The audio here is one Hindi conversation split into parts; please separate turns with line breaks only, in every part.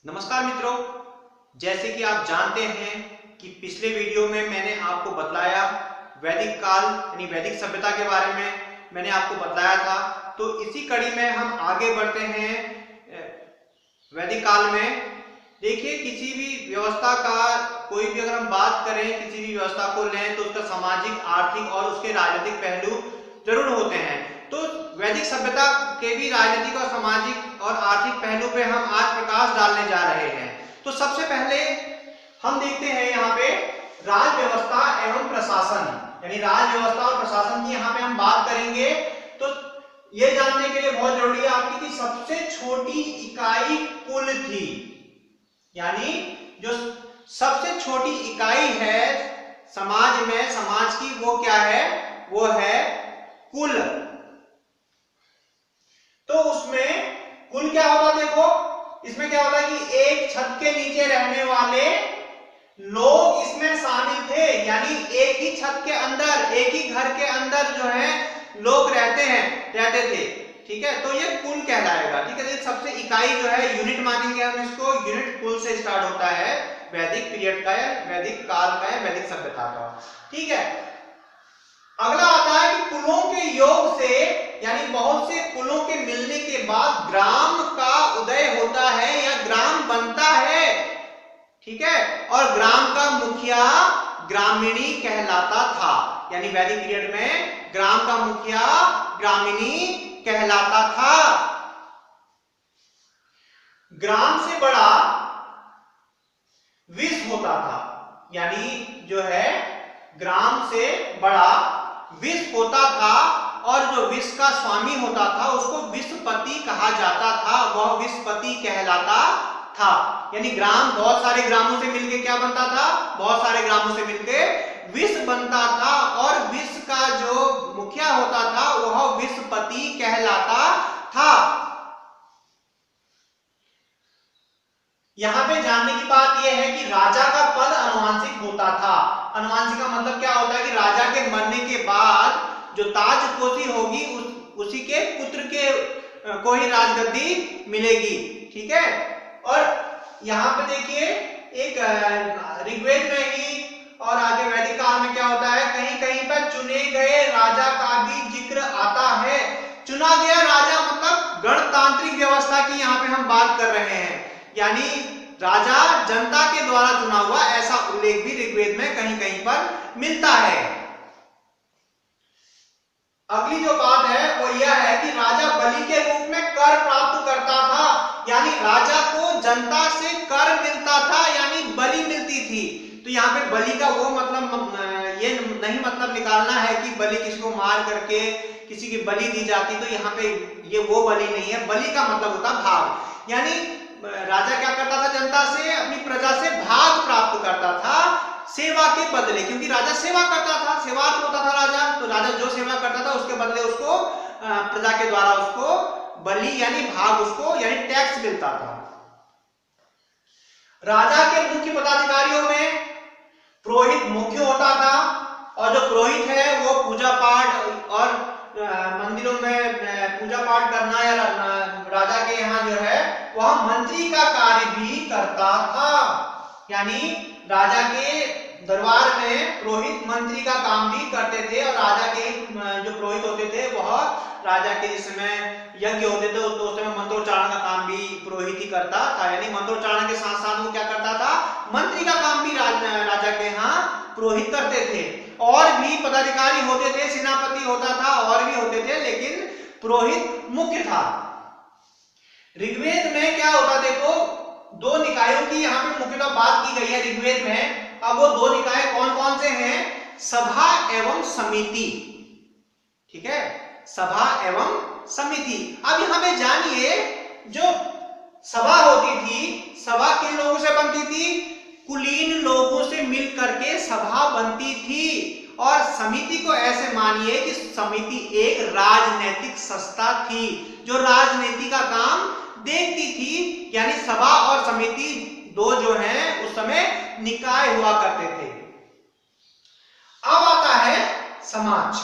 नमस्कार मित्रों, जैसे कि आप जानते हैं कि पिछले वीडियो में मैंने आपको बतलाया वैदिक काल यानी वैदिक सभ्यता के बारे में मैंने आपको बतलाया था। तो इसी कड़ी में हम आगे बढ़ते हैं वैदिक काल में। देखिए, किसी भी व्यवस्था का कोई भी अगर हम बात करें, किसी भी व्यवस्था को लें तो उसका सामाजिक, आर्थिक और उसके राजनीतिक पहलू जरूर होते हैं। तो वैदिक सभ्यता के भी राजनीतिक और सामाजिक और आर्थिक पहलू पे हम आज प्रकाश डालने जा रहे हैं। तो सबसे पहले हम देखते हैं यहाँ पे राज व्यवस्था एवं प्रशासन, यानी राज व्यवस्था और प्रशासन की यहाँ पे हम बात करेंगे। तो ये जानने के लिए बहुत जरूरी है आपकी कि सबसे छोटी इकाई कुल थी, यानी जो सबसे छोटी इकाई है समाज में, समाज की, वो क्या है? वो है कुल। तो उसमें कुल क्या होगा? देखो, इसमें क्या होता है कि एक छत के नीचे रहने वाले लोग इसमें शामिल थे, यानी एक ही छत के अंदर, एक ही घर के अंदर जो है लोग रहते थे। ठीक है, तो ये कुल कहलाएगा। ठीक है, सबसे इकाई जो है यूनिट मानेंगे हम इसको, यूनिट कुल से स्टार्ट होता है वैदिक पीरियड का या वैदिक काल का या वैदिक सभ्यता का। ठीक है, अगला आता है कि कुलों के योग से, यानी बहुत से कुलों के मिलने के बाद ग्राम का उदय होता है या ग्राम बनता है। ठीक है, और ग्राम का मुखिया ग्रामीणी कहलाता था, यानी वैदिक पीरियड में ग्राम का मुखिया ग्रामीणी कहलाता था। ग्राम से बड़ा विष होता था, यानी जो है ग्राम से बड़ा विष होता था, और जो विष का स्वामी होता था उसको विषपति कहा जाता था, वह विषपति कहलाता था। यानी ग्राम बहुत सारे ग्रामों से मिलके क्या बनता था? बहुत सारे ग्रामों से मिलके विष बनता था, और विष का जो मुखिया होता था वह विषपति कहलाता था। यहां पे जानने की बात यह है कि राजा का पद अनुवांशिक होता था। अनुवांशिक का मतलब क्या होता है कि राजा के मरने के बाद जो ताजपोशी होगी उसी के पुत्र के को ही राजगद्दी मिलेगी। ठीक है, और यहाँ पे देखिए एक ऋग्वेद में ही और आगे वैदिक काल में क्या होता है, कहीं कहीं पर चुने गए राजा का भी जिक्र आता है। चुना गया राजा मतलब गणतांत्रिक व्यवस्था की यहाँ पे हम बात कर रहे हैं, यानी राजा जनता के द्वारा चुना हुआ, ऐसा उल्लेख भी ऋग्वेद में कहीं कहीं पर मिलता है। अगली जो बात है वो यह है कि राजा बलि के रूप में कर प्राप्त करता था, यानी राजा को जनता से कर मिलता था, यानी बलि मिलती थी। तो यहाँ पे बलि का वो मतलब ये नहीं मतलब निकालना है कि बलि किसी को मार करके किसी की बलि दी जाती, तो यहाँ पे ये वो बलि नहीं है। बलि का मतलब होता भाग, यानी राजा क्या करता था? जनता से, अपनी प्रजा से भाग प्राप्त करता था सेवा के बदले, क्योंकि राजा सेवा करता था, सेवार्थ होता था राजा। तो राजा जो सेवा करता था उसके बदले उसको प्रजा के द्वारा उसको बलि यानी भाग, उसको यानी टैक्स मिलता था। राजा के मुख्य पदाधिकारियों में पुरोहित मुख्य होता था, और जो पुरोहित है वो पूजा पाठ और मंदिरों में पूजा पाठ करना, या राजा के यहाँ जो है वह मंत्री का कार्य भी करता था। यानी राजा के दरबार में पुरोहित मंत्री का काम भी करते थे, और राजा के जो पुरोहित होते थे वह राजा के जिस समय यज्ञ होते थे तो उस समय मंत्रोच्चारण का काम भी पुरोहित ही करता था। यानी मंत्रोच्चारण के साथ साथ वो क्या करता था? मंत्री का काम भी राजा के यहाँ पुरोहित करते थे। और भी पदाधिकारी होते थे, सेनापति होता था, और भी होते थे, लेकिन पुरोहित मुख्य था। ऋग्वेद में क्या होता? देखो, दो निकायों की यहाँ पे मुख्यतः बात की गई है ऋग्वेद में। अब वो दो निकाय कौन कौन से हैं? सभा एवं समिति। ठीक है, सभा एवं समिति। अब यहाँ पे जानिए, जो सभा होती थी, सभा किन लोगों से बनती थी? कुलीन लोगों से मिल करके सभा बनती थी। और समिति को ऐसे मानिए कि समिति एक राजनीतिक संस्था थी जो राजनीति का काम देखती थी, यानी सभा और समिति दो जो हैं उस समय निकाय हुआ करते थे। अब आता है समाज,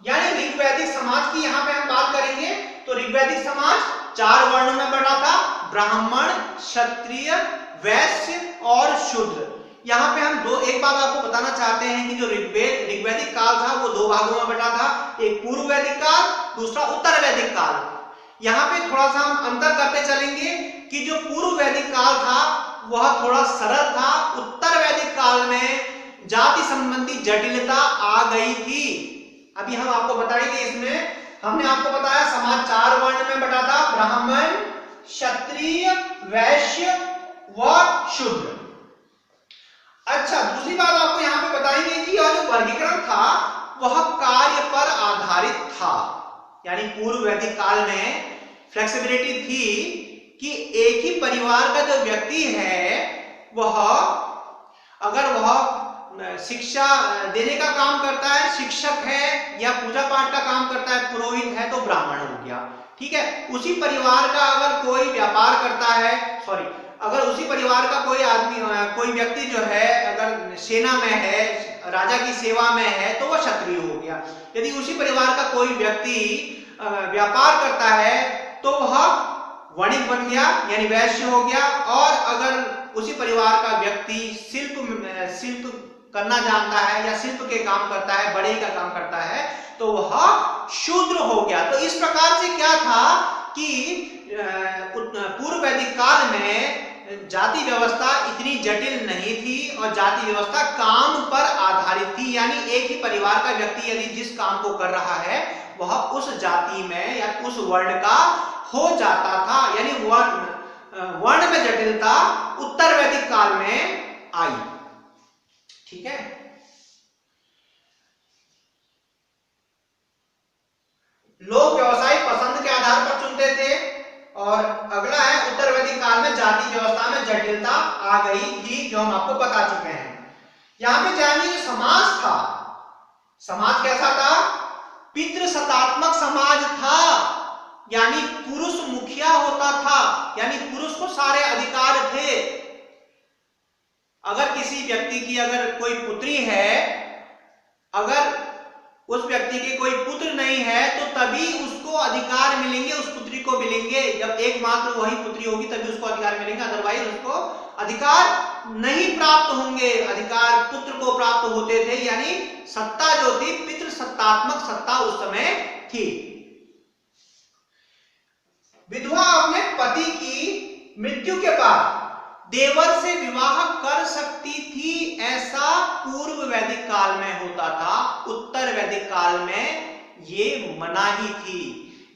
यानी ऋग्वैदिक समाज की यहाँ पे हम बात करेंगे। तो ऋग्वैदिक समाज 4 वर्णों में बटा था, ब्राह्मण, क्षत्रिय, वैश्य और शूद्र। यहाँ पे हम एक बात आपको बताना चाहते हैं कि जो ऋग्वैदिक काल था वो दो भागों में बटा था, एक पूर्व वैदिक काल, दूसरा उत्तर वैदिक काल। यहाँ पे थोड़ा सा हम अंतर करते चलेंगे कि जो पूर्व वैदिक काल था वह थोड़ा सरल था, उत्तर वैदिक काल में जाति संबंधी जटिलता आ गई थी। अभी हम आपको बताएंगे, इसमें हमने आपको बताया समाज 4 वर्ण में बटा था, ब्राह्मण, क्षत्रिय, वैश्य व शूद्र। अच्छा, दूसरी बात आपको यहाँ पे बताएंगे कि यह जो वर्गीकरण था वह कार्य पर आधारित था, यानी पूर्व वैदिक काल में फ्लेक्सिबिलिटी थी कि एक ही परिवार का जो व्यक्ति है वह अगर वह शिक्षा देने का काम करता है, शिक्षक है, या पूजा पाठ का काम करता है, पुरोहित है, तो ब्राह्मण हो गया। ठीक है, उसी परिवार का अगर कोई व्यापार करता है, अगर उसी परिवार का कोई आदमी, कोई व्यक्ति जो है अगर सेना में है, राजा की सेवा में है, तो वह क्षत्रिय हो गया। यदि उसी परिवार का कोई व्यक्ति व्यापार करता है तो वह वणिक बन गया, यानी वैश्य हो गया। और अगर उसी परिवार का व्यक्ति शिल्प करना जानता है या शिल्प के काम करता है, बढ़ई का काम करता है, तो वह शूद्र हो गया। तो इस प्रकार से क्या था कि पूर्व वैदिक काल में जाति व्यवस्था इतनी जटिल नहीं थी और जाति व्यवस्था काम पर आधारित थी, यानी एक ही परिवार का व्यक्ति यदि जिस काम को कर रहा है वह उस जाति में या उस वर्ण का हो जाता था, यानी वर्ण में जटिलता उत्तर वैदिक काल में आई। ठीक है, लोग व्यवसाय पसंद के आधार पर चुनते थे। और अगला है उत्तर वैदिक काल में जाति व्यवस्था में जटिलता आ गई थी, जो हम आपको बता चुके हैं। यहां पे जानिए जो समाज था, समाज कैसा था? पितृसत्तात्मक समाज था, यानी पुरुष मुखिया होता था, यानी पुरुष को सारे अधिकार थे। अगर किसी व्यक्ति की अगर कोई पुत्री है, अगर उस व्यक्ति के कोई पुत्र नहीं है तो तभी उसको अधिकार मिलेंगे, उस पुत्री को मिलेंगे। जब एकमात्र वही पुत्री होगी तभी उसको अधिकार मिलेंगे, अदरवाइज उसको अधिकार नहीं प्राप्त होंगे। अधिकार पुत्र को प्राप्त होते थे, यानी सत्ता जो थी पितृसत्तात्मक सत्ता उस समय थी। विधवा अपने पति की मृत्यु के बाद देवर से विवाह कर सकती थी, ऐसा पूर्व वैदिक काल में होता था। उत्तर वैदिक काल में ये मनाही थी,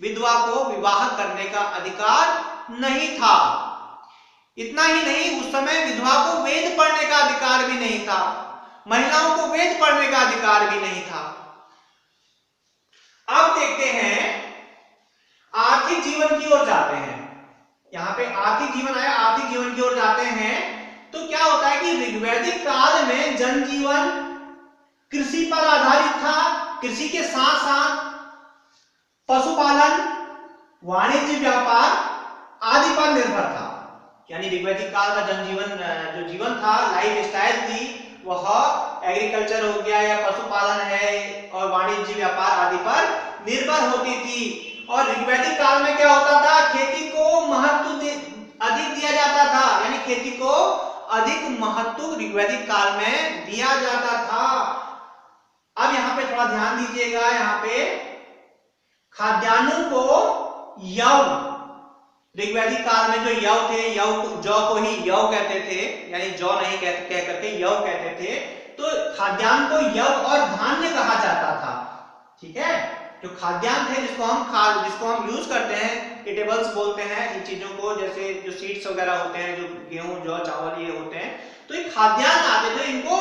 विधवा को विवाह करने का अधिकार नहीं था। इतना ही नहीं, उस समय विधवा को वेद पढ़ने का अधिकार भी नहीं था, महिलाओं को वेद पढ़ने का अधिकार भी नहीं था। अब देखते हैं आर्थिक जीवन की ओर जाते हैं। यहाँ पे आर्थिक जीवन आया, आर्थिक जीवन की ओर जाते हैं तो क्या होता है कि ऋग्वैदिक काल में जनजीवन कृषि पर आधारित था। कृषि के साथ साथ पशुपालन, वाणिज्य व्यापार आदि पर निर्भर था। यानी ऋग्वैदिक काल का जनजीवन जो जीवन था, लाइफ स्टाइल थी, वह एग्रीकल्चर हो गया या पशुपालन है और वाणिज्य व्यापार आदि पर निर्भर होती थी। और ऋग्वैदिक काल में क्या होता था? खेती को महत्व अधिक दिया जाता था, यानी खेती को अधिक महत्व ऋग्वैदिक काल में दिया जाता था। अब यहाँ पे थोड़ा ध्यान दीजिएगा, यहाँ पे खाद्यान्नों को यव, ऋग्वैदिक काल में जो यव थे, जौ को ही यव कहते थे, यानी जौ नहीं कह करके यव कहते थे। तो खाद्यान्न को यव और धान्य कहा जाता था। ठीक है, जो खाद्यान्न थे जिसको हम यूज करते हैं, ईटेबल्स बोलते हैं इन चीजों को, जैसे जो सीड्स वगैरह होते हैं, जो गेहूं, जौ, चावल ये होते हैं, तो ये खाद्यान्न आते थे, इनको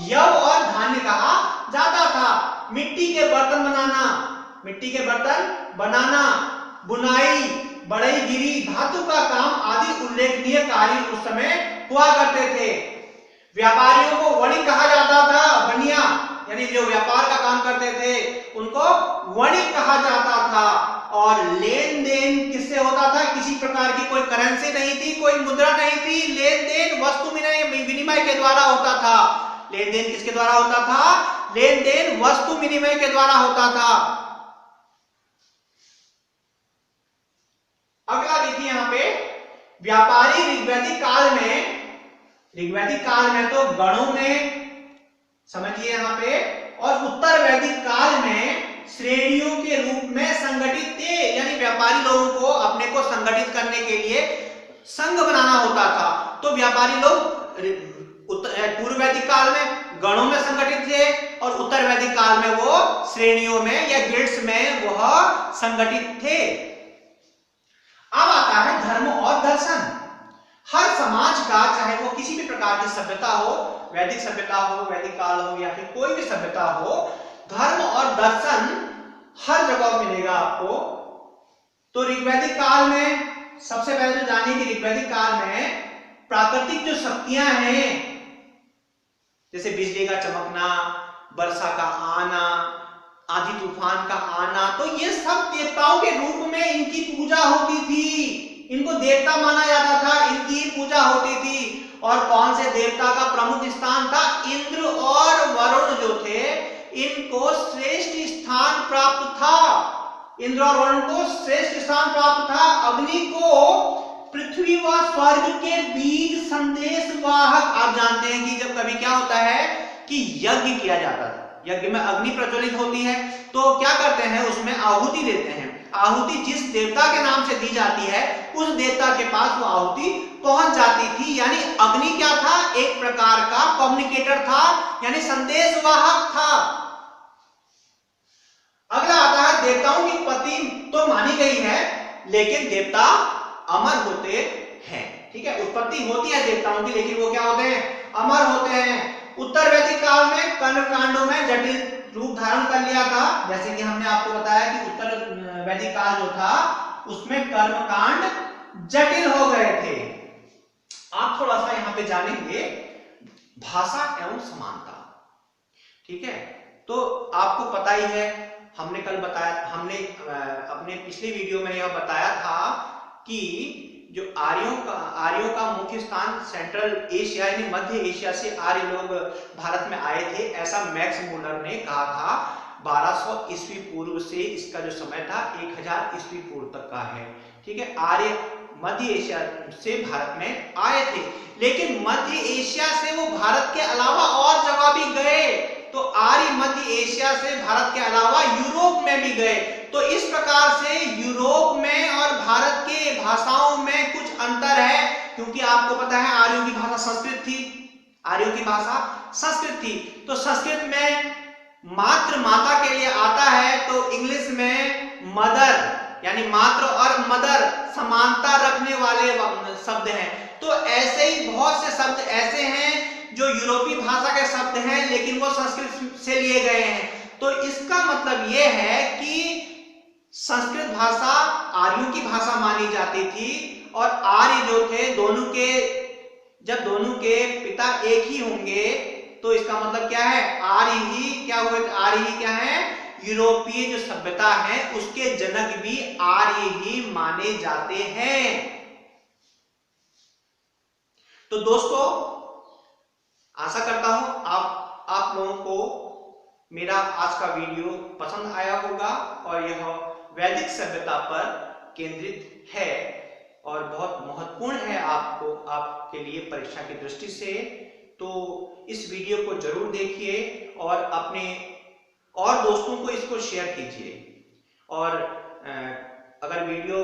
यव और धान्य कहा जाता था। मिट्टी के बर्तन बनाना, बुनाई, बढ़ईगिरी, धातु का काम आदि उल्लेखनीय कार्य उस समय हुआ करते थे। व्यापारियों को वणिक कहा जाता था, बनिया, यानी जो व्यापार का काम करते थे उनको वणिक कहा जाता था। और लेन देन किससे होता था? किसी प्रकार की कोई करेंसी नहीं थी, कोई मुद्रा नहीं थी, लेन देन वस्तु विनिमय के द्वारा होता था। लेन देन किसके द्वारा होता था? लेन देन वस्तु विनिमय के द्वारा होता था। अगला देखिए यहाँ पे व्यापारी ऋग्वैदिक काल में तो गणों में, समझिए यहां पे, और उत्तर वैदिक काल में श्रेणियों के रूप में संगठित थे। यानी व्यापारी लोगों को अपने को संगठित करने के लिए संघ बनाना होता था। तो व्यापारी लोग पूर्व वैदिक काल में गणों में संगठित थे और उत्तर वैदिक काल में वो श्रेणियों में या गिल्ड्स में वह संगठित थे। अब आता है धर्म और दर्शन। हर समाज का, चाहे वो किसी भी प्रकार की सभ्यता हो, वैदिक सभ्यता हो, वैदिक काल हो या फिर कोई भी सभ्यता हो, धर्म और दर्शन हर जगह मिलेगा आपको। तो ऋग्वैदिक काल में सबसे पहले तो जानिए कि ऋग्वैदिक काल में प्राकृतिक जो शक्तियां हैं, जैसे बिजली का चमकना, वर्षा का आना, आंधी तूफान का आना, तो ये सब देवताओं के रूप में इनकी पूजा होती थी। इनको देवता माना जाता था, इनकी पूजा होती थी। और कौन से देवता का प्रमुख स्थान था? इंद्र और वरुण जो थे, इनको श्रेष्ठ स्थान प्राप्त था। इंद्र और वरुण को श्रेष्ठ स्थान प्राप्त था। अग्नि को पृथ्वी व स्वर्ग के बीच संदेश वाहक, आप जानते हैं कि जब कभी क्या होता है कि यज्ञ किया जाता था, यज्ञ में अग्नि प्रज्वलित होती है, तो क्या करते हैं, उसमें आहुति देते हैं। आहुति जिस देवता के नाम से दी जाती है, उस देवता के पास वो आहुति पहुंच जाती थी। यानी अग्नि क्या था? एक प्रकार का कम्युनिकेटर था, यानी संदेशवाहक था। अगला आता है देवताओं की उत्पत्ति तो मानी गई है, लेकिन देवता अमर होते हैं। ठीक है, उत्पत्ति होती है देवताओं की, लेकिन वो क्या होते हैं? अमर होते हैं। उत्तर वैदिक काल में कर्म कांडों में जटिल रूप धारण कर लिया था। जैसे कि हमने आपको बताया कि उत्तर वैदिक काल जो था उसमें कर्म कांड जटिल हो गए थे। आप थोड़ा सा यहां पे जानेंगे भाषा एवं समानता। ठीक है, तो आपको पता ही है, हमने कल बताया, हमने अपने पिछले वीडियो में यह बताया था कि जो आर्यों का मुख्य स्थान सेंट्रल एशिया यानी मध्य एशिया से आर्य लोग भारत में आए थे, ऐसा मैक्स मुलर ने कहा था। 1200 ईस्वी पूर्व से इसका जो समय था 1000 ईस्वी पूर्व तक का है। ठीक है, आर्य मध्य एशिया से भारत में आए थे, लेकिन मध्य एशिया से वो भारत के अलावा और जगह भी गए। तो आर्य मध्य एशिया से भारत के अलावा यूरोप में भी गए। तो इस प्रकार से यूरोप में और भारत के भाषाओं में कुछ अंतर है, क्योंकि आपको पता है आर्यों की भाषा संस्कृत थी, आर्यों की भाषा संस्कृत थी। तो संस्कृत में मात्र माता के लिए आता है, तो इंग्लिश में मदर, यानी मात्र और मदर समानता रखने वाले शब्द हैं। तो ऐसे ही बहुत से शब्द ऐसे हैं जो यूरोपीय भाषा के शब्द हैं, लेकिन वो संस्कृत से लिए गए हैं। तो इसका मतलब यह है कि संस्कृत भाषा आर्यों की भाषा मानी जाती थी, और आर्य जो थे जब दोनों के पिता एक ही होंगे, तो इसका मतलब क्या है? आर्य ही क्या हुए? आर्य ही क्या है? यूरोपीय जो सभ्यता है उसके जनक भी आर्य ही माने जाते हैं। तो दोस्तों, आशा करता हूं आप लोगों को मेरा आज का वीडियो पसंद आया होगा, और यह वैदिक सभ्यता पर केंद्रित है और बहुत महत्वपूर्ण है आपके लिए परीक्षा की दृष्टि से। तो इस वीडियो को जरूर देखिए और अपने और दोस्तों को इसको शेयर कीजिए। और अगर वीडियो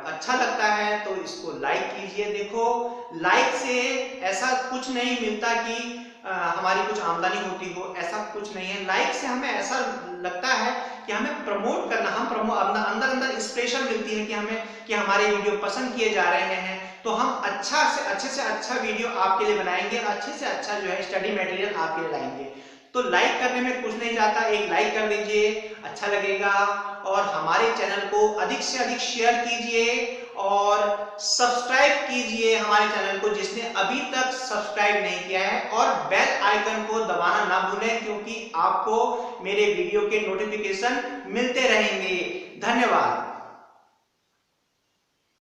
अच्छा लगता है तो इसको लाइक कीजिए। देखो, लाइक से ऐसा कुछ नहीं मिलता कि हमारी कुछ आमदनी होती हो, ऐसा कुछ नहीं है। लाइक से हमें ऐसा लगता है कि हमें प्रमोट करना, अंदर इंस्पिरेशन मिलती है कि हमारे वीडियो पसंद किए जा रहे हैं, तो हम अच्छे से अच्छा वीडियो आपके लिए बनाएंगे, अच्छे से अच्छा जो है स्टडी मटेरियल आपके लिए लाएंगे। तो लाइक करने में कुछ नहीं जाता, एक लाइक कर दीजिए, अच्छा लगेगा। और हमारे चैनल को अधिक से अधिक शेयर कीजिए और सब्सक्राइब कीजिए हमारे चैनल को, जिसने अभी तक सब्सक्राइब नहीं किया है, और बेल आइकन को दबाना ना भूलें, क्योंकि आपको मेरे वीडियो के नोटिफिकेशन मिलते रहेंगे। धन्यवाद।